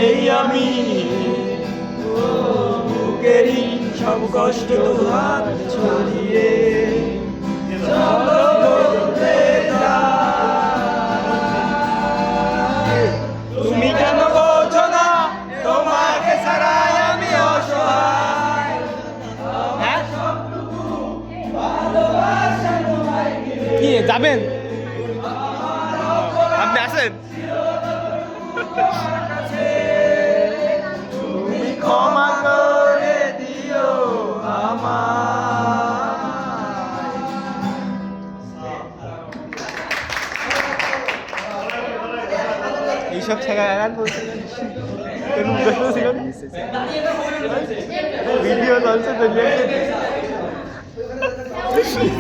এই আমি বুকেরই সব কষ্ট হাত ছড়িয়ে চলো বলতে যাই। তুমি কেন বোঝো না তোমাকে ছাড়াই আমি অসহায়। হ্যাঁ কি যাবেন আপনি আসেন। তুমি ক্ষমা করে দিও আমায়। এইসব ছেঁকা গান বলছিলেন ভিডিও চলছে